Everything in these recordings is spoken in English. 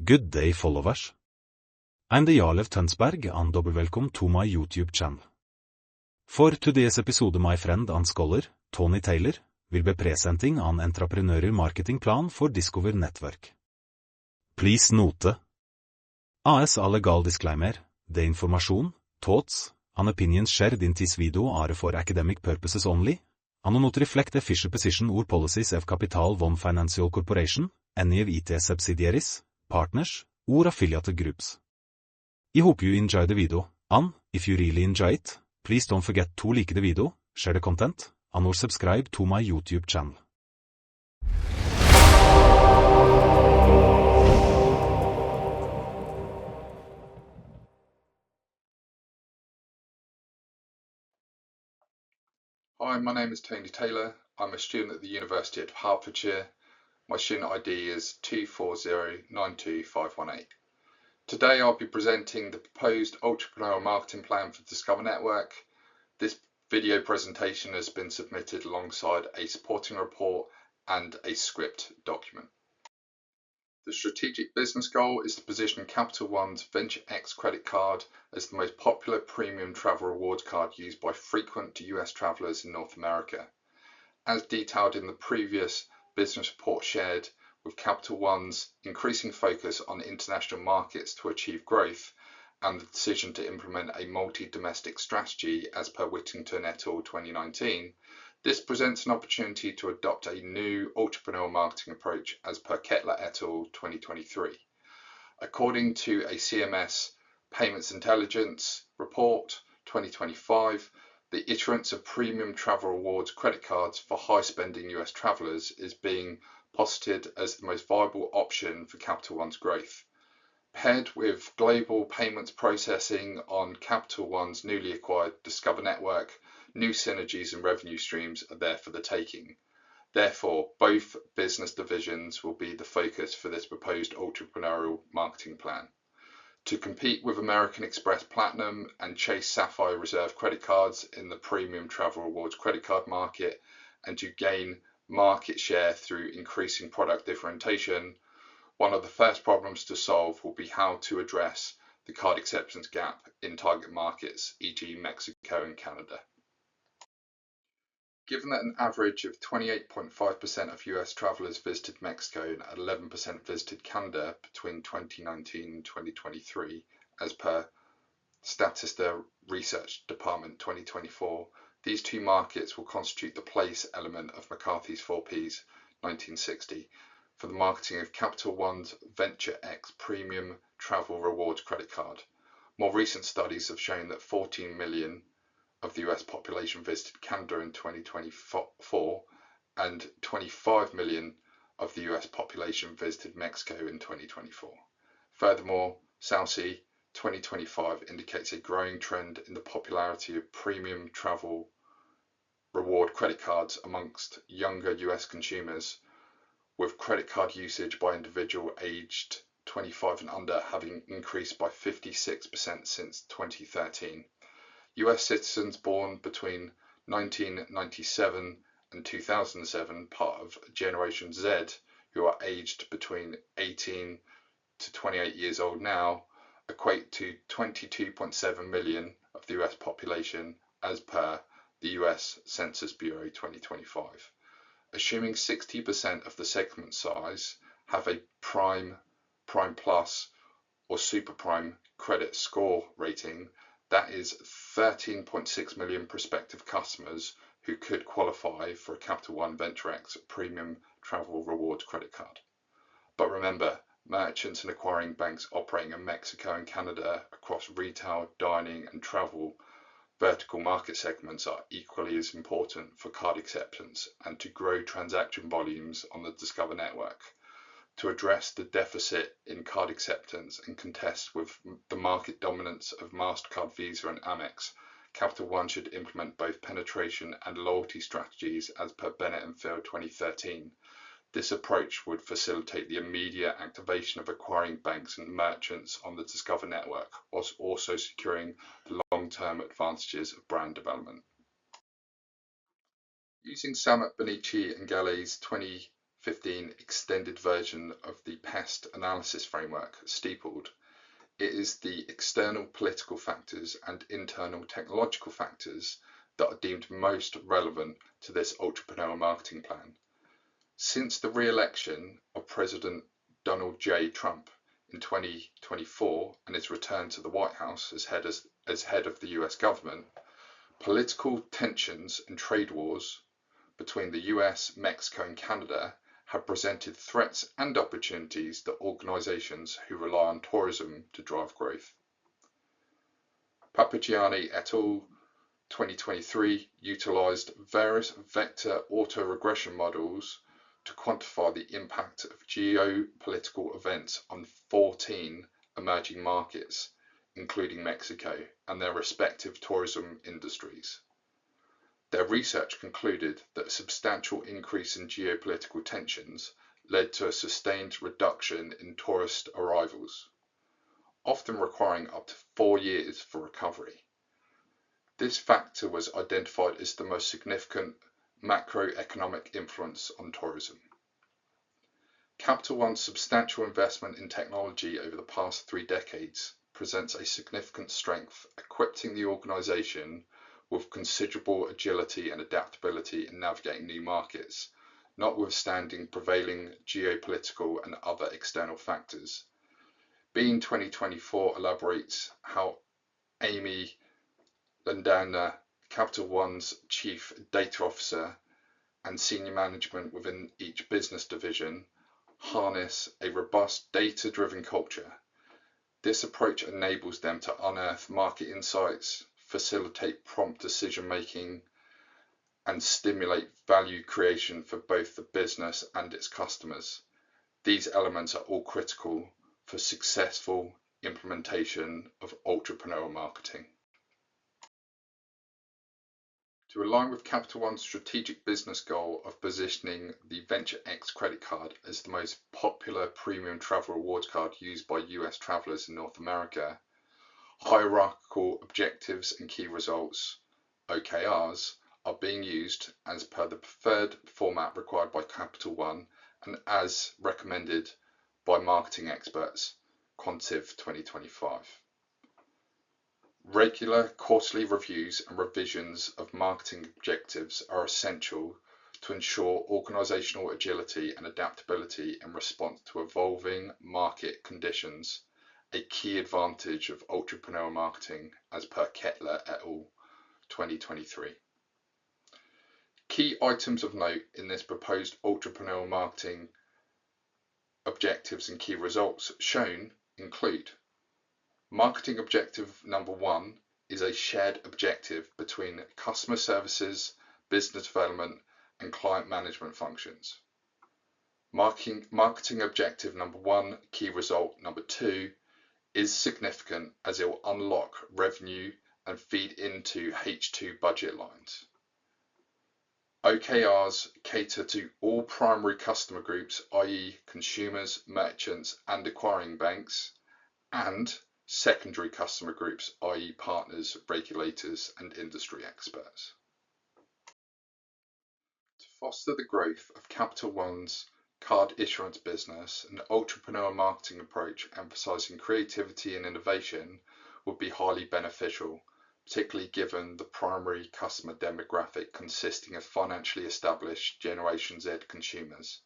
Good day, followers. I'm the Jarl of Tønsberg and welcome to my YouTube channel. For today's episode, my friend and scholar, Tony Taylor, will be presenting an Entrepreneurial Marketing Plan for Discover Network. Please note: AS a legal disclaimer, the information, thoughts, and opinions shared in this video are for academic purposes only, and do not reflect the official position or policies of Capital One Financial Corporation, any of its subsidiaries, partners, or affiliate groups. I hope you enjoy the video, and, if you really enjoy it, please don't forget to like the video, share the content, and or subscribe to my YouTube channel. Hi, my name is Tony Taylor. I'm a student at the University of Hertfordshire. My student ID is 240925118. Today I'll be presenting the proposed Entrepreneurial Marketing Plan for Discover Network. This video presentation has been submitted alongside a supporting report and a script document. The strategic business goal is to position Capital One's Venture X credit card as the most popular premium travel rewards card used by frequent US travelers in North America. As detailed in the previous business report shared, with Capital One's increasing focus on international markets to achieve growth and the decision to implement a multi-domestic strategy as per Whittington et al. 2019, this presents an opportunity to adopt a new entrepreneurial marketing approach as per Kettler et al. 2023. According to a CMS Payments Intelligence report 2025, the issuance of premium travel rewards credit cards for high-spending US travelers is being posited as the most viable option for Capital One's growth. Paired with global payments processing on Capital One's newly acquired Discover Network, new synergies and revenue streams are there for the taking. Therefore, both business divisions will be the focus for this proposed entrepreneurial marketing plan. To compete with American Express Platinum and Chase Sapphire Reserve credit cards in the premium travel rewards credit card market, and to gain market share through increasing product differentiation, one of the first problems to solve will be how to address the card acceptance gap in target markets, e.g. Mexico and Canada. Given that an average of 28.5% of US travelers visited Mexico and 11% visited Canada between 2019 and 2023, as per Statista Research Department 2024, these two markets will constitute the place element of McCarthy's 4Ps 1960 for the marketing of Capital One's Venture X Premium Travel Rewards credit card. More recent studies have shown that 14 million of the US population visited Canada in 2024 and 25 million of the US population visited Mexico in 2024. Furthermore, SALSI 2025 indicates a growing trend in the popularity of premium travel reward credit cards amongst younger US consumers, with credit card usage by individual aged 25 and under having increased by 56% since 2013. US citizens born between 1997 and 2007, part of Generation Z, who are aged between 18 to 28 years old now, equate to 22.7 million of the US population as per the US Census Bureau 2025. Assuming 60% of the segment size have a prime, prime plus, or super prime credit score rating, that is 13.6 million prospective customers who could qualify for a Capital One Venture X Premium Travel Rewards credit card. But remember, merchants and acquiring banks operating in Mexico and Canada across retail, dining, and travel vertical market segments are equally as important for card acceptance and to grow transaction volumes on the Discover Network. To address the deficit in card acceptance and contest with the market dominance of MasterCard, Visa, and Amex, Capital One should implement both penetration and loyalty strategies as per Bennett and Field 2013. This approach would facilitate the immediate activation of acquiring banks and merchants on the Discover Network, whilst also securing the long-term advantages of brand development. Using Samit Benici and Galley's 20 2015 extended version of the pest analysis framework, steepled, it is the external political factors and internal technological factors that are deemed most relevant to this entrepreneurial marketing plan. Since the re-election of President Donald J. Trump in 2024 and his return to the White House as head of the US government, political tensions and trade wars between the US, Mexico and Canada have presented threats and opportunities to organisations who rely on tourism to drive growth. Papagianni et al. 2023 utilised various vector autoregression models to quantify the impact of geopolitical events on 14 emerging markets, including Mexico, and their respective tourism industries. Their research concluded that a substantial increase in geopolitical tensions led to a sustained reduction in tourist arrivals, often requiring up to 4 years for recovery. This factor was identified as the most significant macroeconomic influence on tourism. Capital One's substantial investment in technology over the past 3 decades presents a significant strength, equipping the organisation with considerable agility and adaptability in navigating new markets, notwithstanding prevailing geopolitical and other external factors. Bean 2024 elaborates how Amy Landowner, Capital One's Chief Data Officer, and senior management within each business division harness a robust data-driven culture. This approach enables them to unearth market insights, facilitate prompt decision-making, and stimulate value creation for both the business and its customers. These elements are all critical for successful implementation of entrepreneurial marketing. To align with Capital One's strategic business goal of positioning the Venture X credit card as the most popular premium travel rewards card used by US travelers in North America, hierarchical objectives and key results, OKRs, are being used as per the preferred format required by Capital One and as recommended by marketing experts, Quantiv 2025. Regular quarterly reviews and revisions of marketing objectives are essential to ensure organisational agility and adaptability in response to evolving market conditions, a key advantage of entrepreneurial marketing as per Kettler et al. 2023. Key items of note in this proposed entrepreneurial marketing objectives and key results shown include: marketing objective number 1 is a shared objective between customer services, business development, and client management functions. Marketing objective number 1, key result number 2, is significant as it will unlock revenue and feed into H2 budget lines. OKRs cater to all primary customer groups, i.e. consumers, merchants, and acquiring banks, and secondary customer groups, i.e. partners, regulators, and industry experts. To foster the growth of Capital One's card issuance business, an entrepreneurial marketing approach emphasising creativity and innovation would be highly beneficial, particularly given the primary customer demographic consisting of financially established Generation Z consumers,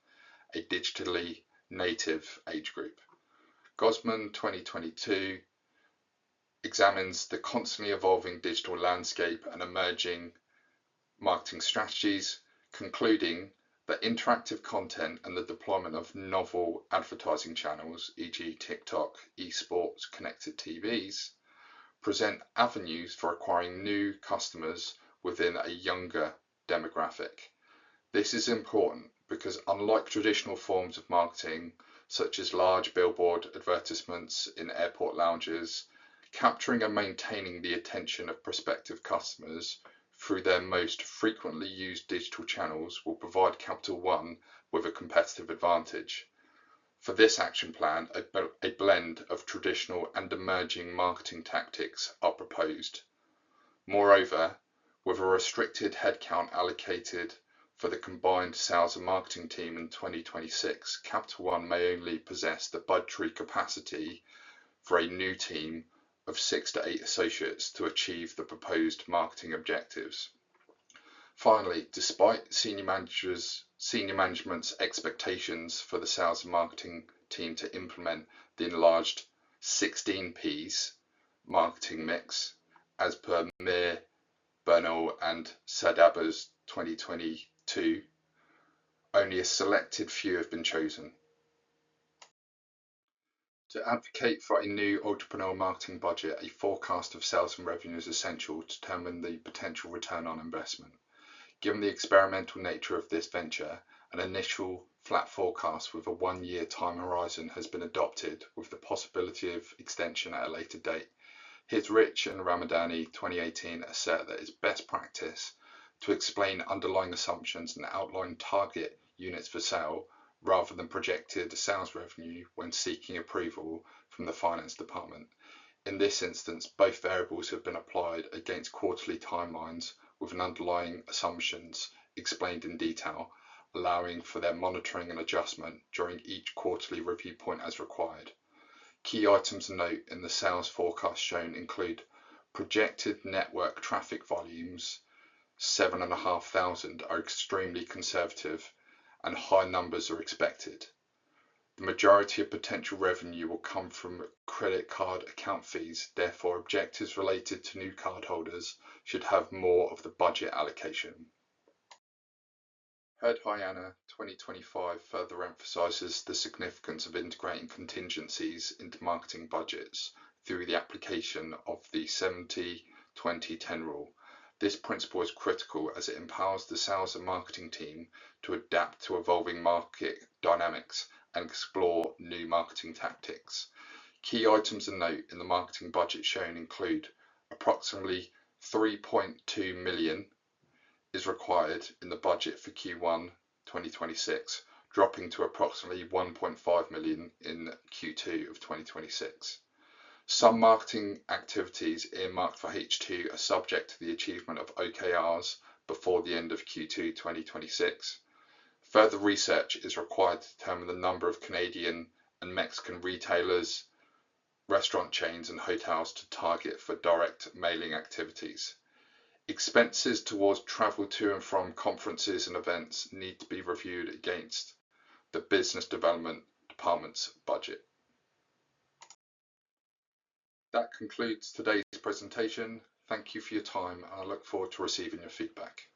a digitally native age group. Gosman 2022 examines the constantly evolving digital landscape and emerging marketing strategies, concluding that interactive content and the deployment of novel advertising channels, e.g. TikTok, esports, connected TVs, present avenues for acquiring new customers within a younger demographic. This is important because unlike traditional forms of marketing, such as large billboard advertisements in airport lounges, capturing and maintaining the attention of prospective customers through their most frequently used digital channels will provide Capital One with a competitive advantage. For this action plan, a blend of traditional and emerging marketing tactics are proposed. Moreover, with a restricted headcount allocated for the combined sales and marketing team in 2026, Capital One may only possess the budgetary capacity for a new team of 6 to 8 associates to achieve the proposed marketing objectives. Finally, despite senior management's expectations for the sales and marketing team to implement the enlarged 16 Ps marketing mix as per Mir, Bernal and Sadaba's 2022, only a selected few have been chosen. To advocate for a new entrepreneurial marketing budget, a forecast of sales and revenue is essential to determine the potential return on investment. Given the experimental nature of this venture, an initial flat forecast with a 1-year time horizon has been adopted with the possibility of extension at a later date. Here's Rich and Ramadani 2018 assert that it's best practice to explain underlying assumptions and outline target units for sale rather than projected sales revenue when seeking approval from the finance department. In this instance, both variables have been applied against quarterly timelines with an underlying assumptions explained in detail, allowing for their monitoring and adjustment during each quarterly review point as required. Key items to note in the sales forecast shown include projected network traffic volumes, 7,500 are extremely conservative and high numbers are expected. The majority of potential revenue will come from credit card account fees, therefore objectives related to new cardholders should have more of the budget allocation. Hertfordshire 2025 further emphasises the significance of integrating contingencies into marketing budgets through the application of the 70-20-10 rule. This principle is critical as it empowers the sales and marketing team to adapt to evolving market dynamics and explore new marketing tactics. Key items of note in the marketing budget shown include approximately 3.2 million is required in the budget for Q1 2026, dropping to approximately 1.5 million in Q2 of 2026. Some marketing activities earmarked for H2 are subject to the achievement of OKRs before the end of Q2 2026. Further research is required to determine the number of Canadian and Mexican retailers, restaurant chains and hotels to target for direct mailing activities. Expenses towards travel to and from conferences and events need to be reviewed against the business development department's budget. That concludes today's presentation. Thank you for your time and I look forward to receiving your feedback.